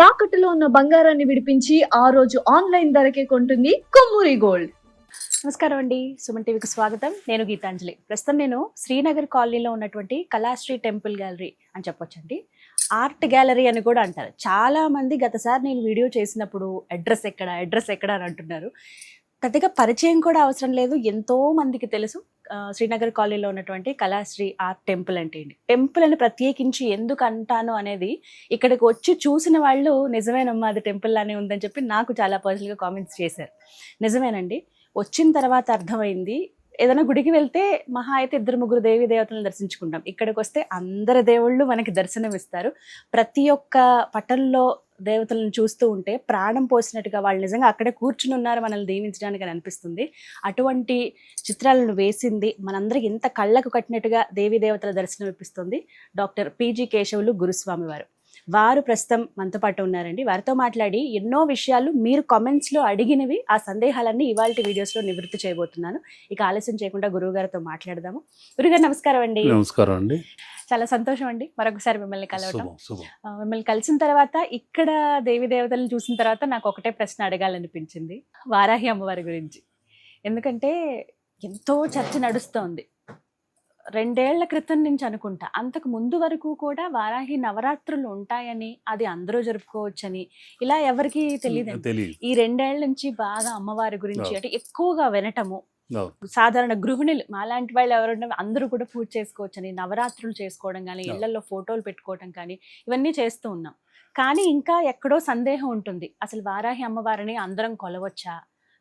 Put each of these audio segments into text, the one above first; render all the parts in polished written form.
తాకట్టులో ఉన్న బంగారాన్ని విడిపించి ఆ రోజు ఆన్లైన్ ధరకే కొంటుంది కొమ్మూరి గోల్డ్. నమస్కారం అండి, సుమన్ టీవీకి స్వాగతం. నేను గీతాంజలి. ప్రస్తుతం నేను శ్రీనగర్ కాలనీలో ఉన్నటువంటి కళాశ్రీ టెంపుల్ గ్యాలరీ అని చెప్పొచ్చండి. ఆర్ట్ గ్యాలరీ అని కూడా అంటారు. చాలా మంది గతసారి నేను వీడియో చేసినప్పుడు అడ్రస్ ఎక్కడ అని అంటున్నారు. పెద్దగా పరిచయం కూడా అవసరం లేదు, ఎంతో మందికి తెలుసు శ్రీనగర్ కాలనీలో ఉన్నటువంటి కళాశ్రీ ఆర్ట్ టెంపుల్ అంటే ఏంటి. టెంపుల్ అని ప్రత్యేకించి ఎందుకు అంటాను అనేది ఇక్కడికి వచ్చి చూసిన వాళ్ళు నిజమేనమ్మా అది టెంపుల్ లానే ఉందని చెప్పి నాకు చాలా పర్సనల్గా కామెంట్స్ చేశారు. నిజమేనండి, వచ్చిన తర్వాత అర్థమైంది. ఏదైనా గుడికి వెళ్తే మహా అయితే 2-3 దేవీ దేవతలను దర్శించుకుంటాం. ఇక్కడికి వస్తే అందరి దేవుళ్ళు మనకి దర్శనం ఇస్తారు. ప్రతి ఒక్క పటంలో దేవతలను చూస్తూ ఉంటే ప్రాణం పోసినట్టుగా వాళ్ళు నిజంగా అక్కడే కూర్చుని ఉన్నారు మనల్ని దీవించడానికి అని అనిపిస్తుంది. అటువంటి చిత్రాలను వేసింది మనందరికి ఎంత కళ్ళకు కట్టినట్టుగా దేవీ దేవతల దర్శనం ఇప్పిస్తుంది డాక్టర్ పిజి కేశవులు గురుస్వామి వారు ప్రస్తుతం మనతో పాటు ఉన్నారండి. వారితో మాట్లాడి ఎన్నో విషయాలు మీరు కామెంట్స్లో అడిగినవి, ఆ సందేహాలన్నీ ఇవాళ వీడియోస్లో నివృత్తి చేయబోతున్నాను. ఇక ఆలస్యం చేయకుండా గురువు గారితో మాట్లాడదాము. గురుగారు నమస్కారం అండి. నమస్కారం అండి. చాలా సంతోషం అండి మరొకసారి మిమ్మల్ని కలవటం. మిమ్మల్ని కలిసిన తర్వాత ఇక్కడ దేవి దేవతలను చూసిన తర్వాత నాకు ఒకటే ప్రశ్న అడగాలనిపించింది, వారాహి అమ్మవారి గురించి. ఎందుకంటే ఎంతో చర్చ నడుస్తోంది 2 ఏళ్ల క్రితం నుంచి అనుకుంటా. అంతకు ముందు వరకు కూడా వారాహి నవరాత్రులు ఉంటాయని, అది అందరూ జరుపుకోవచ్చని ఇలా ఎవరికి తెలియదు. ఈ 2 ఏళ్ల నుంచి బాగా అమ్మవారి గురించి అంటే ఎక్కువగా వినటము, సాధారణ గృహిణులు మాలాంటి వాళ్ళు ఎవరున్నా అందరూ కూడా పూజ చేసుకోవచ్చని, నవరాత్రులు చేసుకోవడం కానీ, ఇళ్లలో ఫోటోలు పెట్టుకోవడం కానీ ఇవన్నీ చేస్తూ ఉన్నాం. కానీ ఇంకా ఎక్కడో సందేహం ఉంటుంది, అసలు వారాహి అమ్మవారిని అందరం కొలవచ్చా,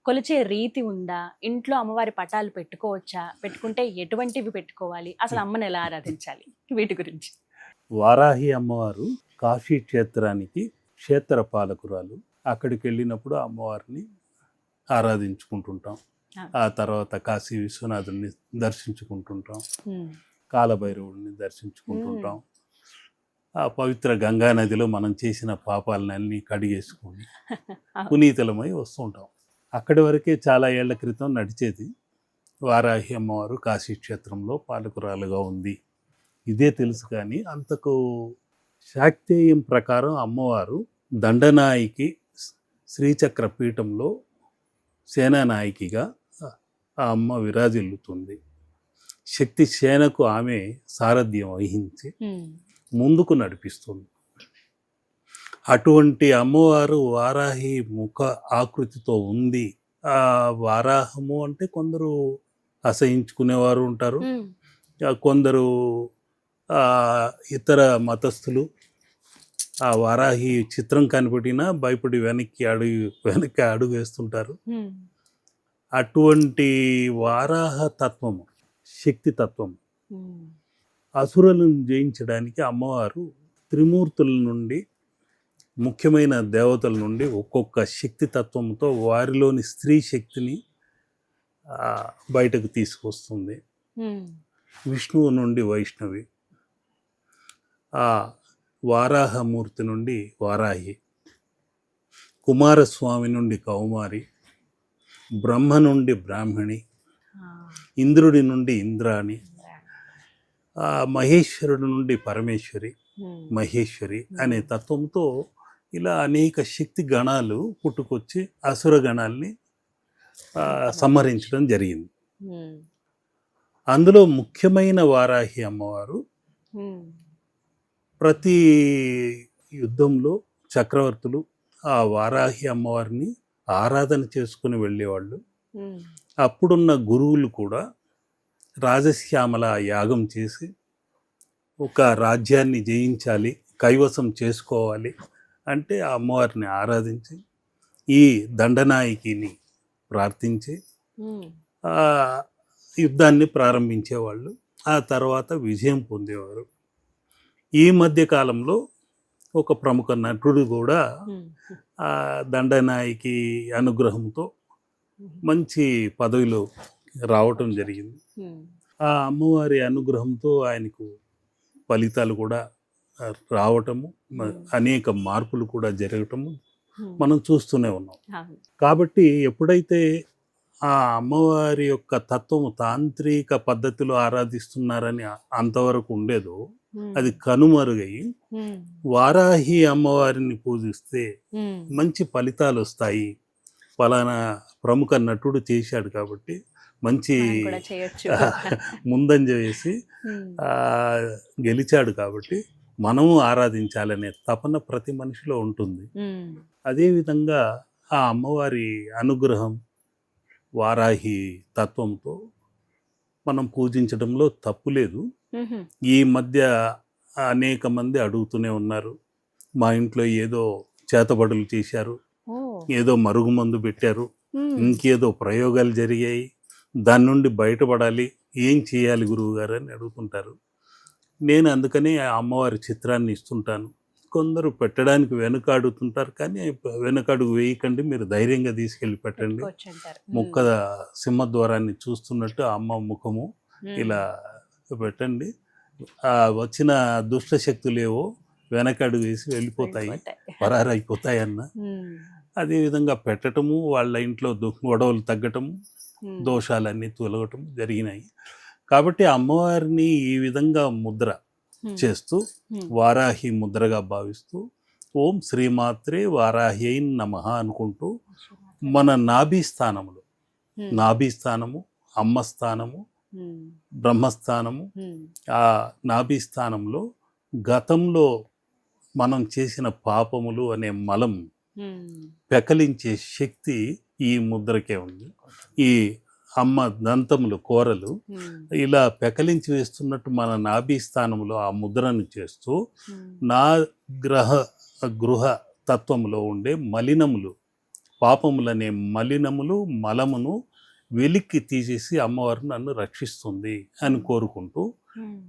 కొలిచే రీతి ఉందా, ఇంట్లో అమ్మవారి పటాలు పెట్టుకోవచ్చా, పెట్టుకుంటే ఎటువంటివి పెట్టుకోవాలి, అసలు అమ్మని ఎలా ఆరాధించాలి, వీటి గురించి. వారాహి అమ్మవారు కాశీ క్షేత్రానికి క్షేత్ర పాలకురాలు. అక్కడికి వెళ్ళినప్పుడు అమ్మవారిని ఆరాధించుకుంటుంటాం. ఆ తర్వాత కాశీ విశ్వనాథుడిని దర్శించుకుంటుంటాం, కాలభైరవుడిని దర్శించుకుంటుంటాం. ఆ పవిత్ర గంగా నదిలో మనం చేసిన పాపాలన్నీ కడిగేసుకొని పునీతులమై వస్తుంటాం. అక్కడి వరకే చాలా ఏళ్ల క్రితం నడిచేది. వారాహి అమ్మవారు కాశీ క్షేత్రంలో పాలకురాలుగా ఉంది, ఇదే తెలుసు. కానీ అంతకు శాక్తేయం ప్రకారం అమ్మవారు దండనాయికి శ్రీచక్ర పీఠంలో సేనానాయకిగా ఆ అమ్మ విరాజిల్లుతుంది. శక్తి సేనకు ఆమె సారథ్యం వహించి ముందుకు నడిపిస్తుంది. అటువంటి అమ్మవారు వారాహి ముఖ ఆకృతితో ఉంది. ఆ వారాహము అంటే కొందరు అసహించుకునేవారు ఉంటారు, కొందరు ఇతర మతస్థులు ఆ వారాహి చిత్రం కనిపెట్టినా భయపడి వెనక్కి అడుగు వేస్తుంటారు. అటువంటి వారాహ తత్వము, శక్తి తత్వం, అసురులను జయించడానికి అమ్మవారు త్రిమూర్తుల నుండి, ముఖ్యమైన దేవతల నుండి ఒక్కొక్క శక్తి తత్వంతో వారిలోని స్త్రీ శక్తిని బయటకు తీసుకొస్తుంది. విష్ణువు నుండి వైష్ణవి, ఆ వారాహమూర్తి నుండి వారాహి, కుమారస్వామి నుండి కౌమారి, బ్రహ్మ నుండి బ్రాహ్మణి, ఇంద్రుడి నుండి ఇంద్రాణి, మహేశ్వరుడి నుండి పరమేశ్వరి, మహేశ్వరి అనే తత్వంతో ఇలా అనేక శక్తి గణాలు పుట్టుకొచ్చి అసుర గణాల్ని సంహరించడం జరిగింది. అందులో ముఖ్యమైన వారాహి అమ్మవారు ప్రతి యుద్ధంలో చక్రవర్తులు ఆ వారాహి అమ్మవారిని ఆరాధన చేసుకుని వెళ్ళేవాళ్ళు. అప్పుడున్న గురువులు కూడా రాజశ్యామల యాగం చేసి ఒక రాజ్యాన్ని జయించాలి, కైవసం చేసుకోవాలి అంటే ఆ అమ్మవారిని ఆరాధించి ఈ దండనాయకిని ప్రార్థించి ఆ యుద్ధాన్ని ప్రారంభించేవాళ్ళు. ఆ తర్వాత విజయం పొందేవారు. ఈ మధ్య కాలంలో ఒక ప్రముఖ నటుడు కూడా ఆ దండనాయకి అనుగ్రహంతో మంచి పదవిలో రావటం జరిగింది. ఆ అమ్మవారి అనుగ్రహంతో ఆయనకు ఫలితాలు కూడా రావటము, అనేక మార్పులు కూడా జరగటము మనం చూస్తూనే ఉన్నాం. కాబట్టి ఎప్పుడైతే ఆ అమ్మవారి యొక్క తత్వము తాంత్రిక పద్ధతిలో ఆరాధిస్తున్నారని అంతవరకు ఉండేదో, అది కనుమరుగై వారాహి అమ్మవారిని పూజిస్తే మంచి ఫలితాలు వస్తాయి. ఫలానా ప్రముఖ నటుడు చేశాడు కాబట్టి మంచి ముందంజ వేసి గెలిచాడు కాబట్టి మనము ఆరాధించాలనే తపన ప్రతి మనిషిలో ఉంటుంది. అదేవిధంగా ఆ అమ్మవారి అనుగ్రహం వారాహి తత్వంతో మనం పూజించడంలో తప్పు లేదు. ఈ మధ్య అనేక మంది అడుగుతూనే ఉన్నారు, మా ఇంట్లో ఏదో చేతబడులు చేశారు, ఏదో మరుగుమందు పెట్టారు, ఇంకేదో ప్రయోగాలు జరిగాయి, దాని నుండి బయటపడాలి, ఏం చేయాలి గురువు గారు అని అడుగుతుంటారు. నేను అందుకని ఆ అమ్మవారి చిత్రాన్ని ఇస్తుంటాను. కొందరు పెట్టడానికి వెనుకాడుతుంటారు, కానీ వెనుకడుగు వేయకండి, మీరు ధైర్యంగా తీసుకెళ్ళి పెట్టండి. ముక్క సింహద్వారాన్ని చూస్తున్నట్టు అమ్మ ముఖము ఇలా పెట్టండి. వచ్చిన దుష్ట శక్తులేవో వెనకడుగు వేసి వెళ్ళిపోతాయి, పరారైపోతాయి అన్న. అదేవిధంగా పెట్టటము, వాళ్ళ ఇంట్లో గొడవలు తగ్గటము, దోషాలన్నీ తొలగటం జరిగినాయి. కాబట్టి అమ్మవారిని ఈ విధంగా ముద్ర చేస్తూ వారాహి ముద్రగా భావిస్తూ ఓం శ్రీమాత్రే వారాహి నమః అనుకుంటూ మన నాభి స్థానము, అమ్మ స్థానము, బ్రహ్మస్థానము, ఆ నాభి స్థానంలో గతంలో మనం చేసిన పాపములు అనే మలం పెకలించే శక్తి ఈ ముద్రకే ఉంది. ఈ అమ్మ దంతములు కోరలు ఇలా పెకలించి వేస్తున్నట్టు మన నాభి స్థానంలో ఆ ముద్రను చేస్తూ నా గృహ తత్వంలో ఉండే మలినములు, పాపములనే మలినములు, మలమును వెలిక్కి తీసేసి అమ్మవారు నన్ను రక్షిస్తుంది అని కోరుకుంటూ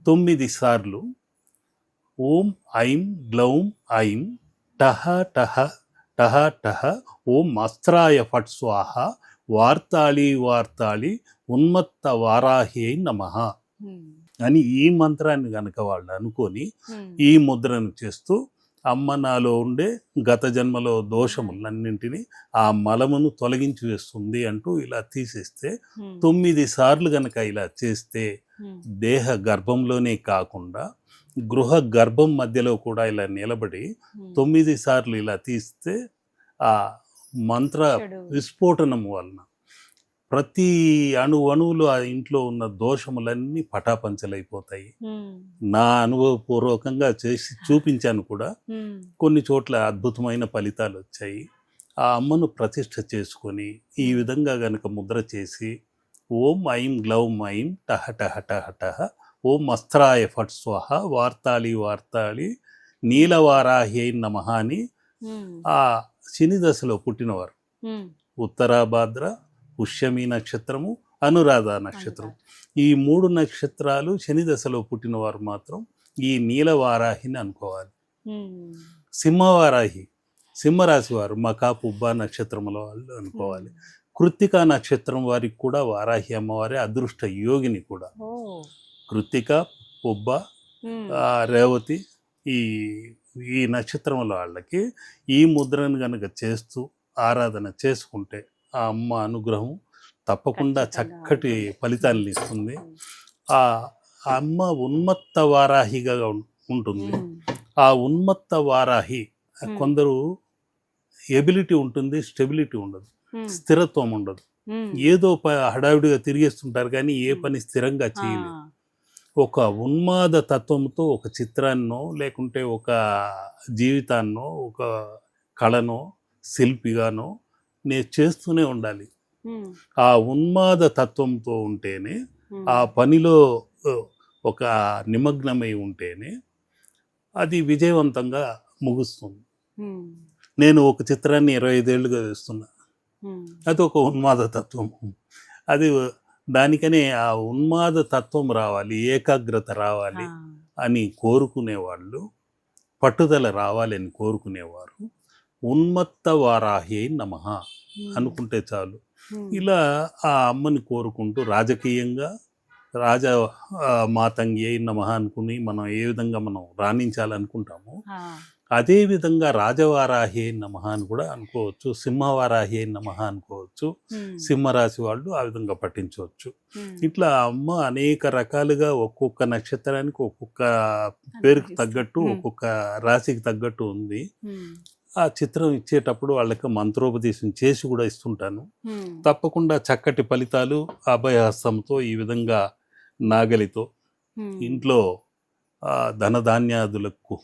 9 సార్లు ఓం ఐం గ్లౌం ఐం టహ టహ టహ టహ ఓం అస్త్రాయ ఫట్ స్వాహ వార్తాళి ఉన్మత్త వారాహి నమః అని ఈ మంత్రాన్ని గనక వాళ్ళు అనుకొని ఈ ముద్రను చేస్తూ అమ్మ నాలో ఉండే గత జన్మలో దోషములన్నింటినీ ఆ మలమును తొలగించి వేస్తుంది అంటూ ఇలా తీసేస్తే 9 సార్లు గనక ఇలా చేస్తే దేహ గర్భంలోనే కాకుండా గృహ గర్భం మధ్యలో కూడా ఇలా నిలబడి 9 సార్లు ఇలా తీస్తే ఆ మంత్ర విస్ఫోటనం వలన ప్రతి అణువులో ఆ ఇంట్లో ఉన్న దోషములన్నీ పటాపంచలైపోతాయి. నా అనుభవపూర్వకంగా చేసి చూపించాను కూడా. కొన్ని చోట్ల అద్భుతమైన ఫలితాలు వచ్చాయి. ఆ అమ్మను ప్రతిష్ఠ చేసుకొని ఈ విధంగా గనక ముద్ర చేసి ఓం ఐం గ్లౌం ఐం టహ టహ టహ టహ ఓం అస్త్రాయ ఫట్ స్వాహ వార్తాళి నీలవారాహి నమః అని ఆ శని దశలో పుట్టినవారు ఉత్తరాభాద్ర, పుష్యమి నక్షత్రము, అనురాధ నక్షత్రం, ఈ 3 నక్షత్రాలు శని దశలో పుట్టినవారు మాత్రం ఈ నీలవారాహిని అనుకోవాలి. సింహవారాహి సింహరాశి వారు మకా పుబ్బ నక్షత్రముల వాళ్ళు అనుకోవాలి. కృత్తికా నక్షత్రం వారికి కూడా వారాహి అమ్మవారి అదృష్ట యోగిని కూడా. కృత్తిక, పుబ్బ, రేవతి ఈ నక్షత్రముల వాళ్ళకి ఈ ముద్రను కనుక చేస్తూ ఆరాధన చేసుకుంటే ఆ అమ్మ అనుగ్రహం తప్పకుండా చక్కటి ఫలితాలను ఇస్తుంది. ఆ అమ్మ ఉన్మత్త వారాహిగా ఉంటుంది. ఆ ఉన్మత్త వారాహి కొందరు ఎబిలిటీ ఉంటుంది, స్టెబిలిటీ ఉండదు, స్థిరత్వం ఉండదు. ఏదో హడావిడిగా తిరిగేస్తుంటారు కానీ ఏ పని స్థిరంగా చేయలేదు. ఒక ఉన్మాద తత్వంతో ఒక చిత్రాన్నో లేకుంటే ఒక జీవితాన్నో ఒక కళనో శిల్పిగానో నేను చేస్తూనే ఉండాలి. ఆ ఉన్మాద తత్వంతో ఉంటేనే, ఆ పనిలో ఒక నిమగ్నమై ఉంటేనే అది విజయవంతంగా ముగుస్తుంది. నేను ఒక చిత్రాన్ని 25 ఏళ్ళుగా వేస్తున్నా, అది ఒక ఉన్మాద తత్వం. అది దానికనే ఆ ఉన్మాద తత్వం రావాలి, ఏకాగ్రత రావాలి అని కోరుకునేవాళ్ళు, పట్టుదల రావాలని కోరుకునేవారు ఉన్మత్త వారాహి నమః అనుకుంటే చాలు. ఇలా ఆ అమ్మని కోరుకుంటూ రాజకీయంగా మాతంగి నమః అనుకుని మనం ఏ విధంగా మనం రాణించాలనుకుంటామో అదే విధంగా రాజవారాహి నమః అని కూడా అనుకోవచ్చు, సింహవారాహి నమః అనుకోవచ్చు. సింహరాశి వాళ్ళు ఆ విధంగా పఠించవచ్చు. ఇట్లా అమ్మ అనేక రకాలుగా ఒక్కొక్క నక్షత్రానికి ఒక్కొక్క పేరుకు తగ్గట్టు ఒక్కొక్క రాశికి తగ్గట్టు ఉంది. ఆ చిత్రం ఇచ్చేటప్పుడు వాళ్ళకి మంత్రోపదేశం చేసి కూడా ఇస్తుంటాను. తప్పకుండా చక్కటి ఫలితాలు అభయహస్తంతో ఈ విధంగా నాగలితో ఇంట్లో ధనధాన్యాదులకు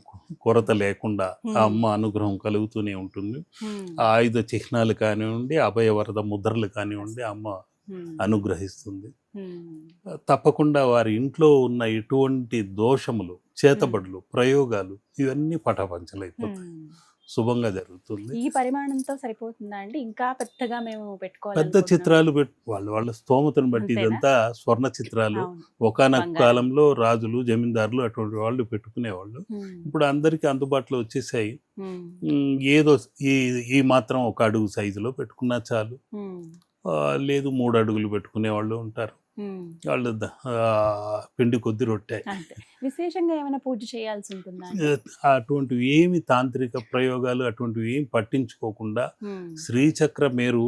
కొరత లేకుండా ఆ అమ్మ అనుగ్రహం కలుగుతూనే ఉంటుంది. ఆయుధ చిహ్నాలు కానివ్వండి, అభయవరద ముద్రలు కానివ్వండి అమ్మ అనుగ్రహిస్తుంది. తప్పకుండా వారి ఇంట్లో ఉన్న ఎటువంటి దోషములు, చేతబడులు, ప్రయోగాలు ఇవన్నీ పటాపంచలైపోతాయి. శుభంగా జరుగుతుంది. ఈ పరిమాణంతో సరిపోతుందా అండి? ఇంకా పెద్దగా మేము పెట్టుకోవాలి? పెద్ద చిత్రాలు వాళ్ళ స్తోమతను బట్టి ఇదంతా స్వర్ణ చిత్రాలు. ఒకానొక కాలంలో రాజులు, జమీందారులు అటువంటి వాళ్ళు పెట్టుకునేవాళ్ళు. ఇప్పుడు అందరికీ అందుబాటులో వచ్చేసాయి. ఏదో ఈ మాత్రం 1 అడుగు సైజులో పెట్టుకున్నా చాలు. లేదు 3 అడుగులు పెట్టుకునే వాళ్ళు ఉంటారు. వాళ్ళు పిండి కొద్ది రొట్టె. విశేషంగా ఏమైనా పూజ చేయాల్సి ఉంటుందా? అటువంటివి ఏమి తాంత్రిక ప్రయోగాలు అటువంటివి ఏమి పట్టించుకోకుండా శ్రీచక్ర మేరు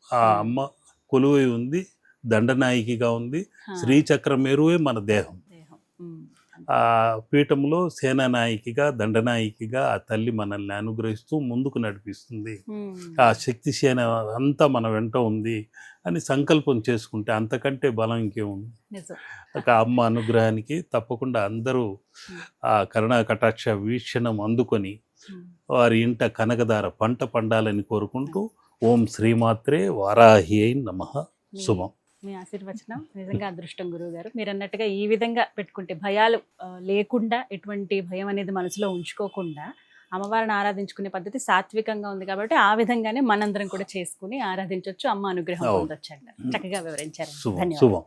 ఆ అమ్మ కొలువై ఉంది, దండనాయికిగా ఉంది. శ్రీచక్ర మేరువే మన దేహం. ఆ పీఠంలో సేనానాయికిగా, దండనాయికిగా ఆ తల్లి మనల్ని అనుగ్రహిస్తూ ముందుకు నడిపిస్తుంది. ఆ శక్తి సేన అంతా మన వెంట ఉంది అని సంకల్పం చేసుకుంటే అంతకంటే బలం ఇంకేముంది. ఒక అమ్మ అనుగ్రహానికి తప్పకుండా అందరూ ఆ కరుణా కటాక్ష వీక్షణం అందుకొని వారి ఇంట కనకదార పంట పండాలని కోరుకుంటూ ఓం శ్రీమాత్రే వారాహి నమః. శుభం. మీ ఆశీర్వచనం నిజంగా అదృష్టం గురువు గారు. మీరు అన్నట్టుగా ఈ విధంగా పెట్టుకుంటే భయాలు లేకుండా, ఎటువంటి భయం అనేది మనసులో ఉంచుకోకుండా అమ్మవారిని ఆరాధించుకునే పద్ధతి సాత్వికంగా ఉంది కాబట్టి ఆ విధంగానే మనందరం కూడా చేసుకుని ఆరాధించవచ్చు, అమ్మ అనుగ్రహం పొందొచ్చు అంటారు. చక్కగా వివరించారు. శుభం.